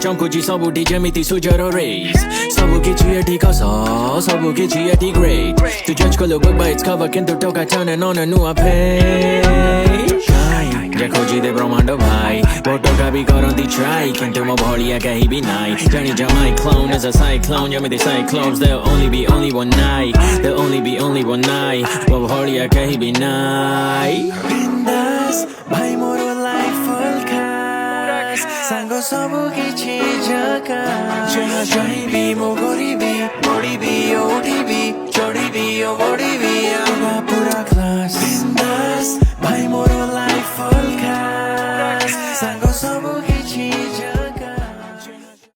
ଚଙ୍କୁଚି ସବୁଠି ଯେମିତି ସୂର୍ଯ୍ୟର rays ସବୁ କିଛି ଏଠି କସ ସବୁ କିଛି ଏଠି great ତୁ judge କଲୁ book by its cover କିନ୍ତୁ ଟୋକା turning on a ନୂଆ page ଯେ ଖୋଜିଦେ ବ୍ରହ୍ମାଣ୍ଡ ଭାଇ ମୋ ଟୋକା ବି କରନ୍ତି try କିନ୍ତୁ ମୋ ଭଳିଆ କେହି ବି ନାଇଁ ଜାଣିଛ my clone is a cyclone ଯେମିତି cyclones there'll only one night there'll only one night ମୋ ଭଳିଆ କେହି ବି ନାଇଁ ବିନ୍ଦାସ ଭାଇ ମୋର life full ଖାସ ସାଙ୍ଗ ସବୁ କିଛି ଜାଗା ଯାହା ଚାହିଁବି ମୁଁ କରିବି ପଡ଼ିବି ଓ ଉଠିବି ଚଢ଼ିବି ଓ ବଢ଼ିବି ପୁରା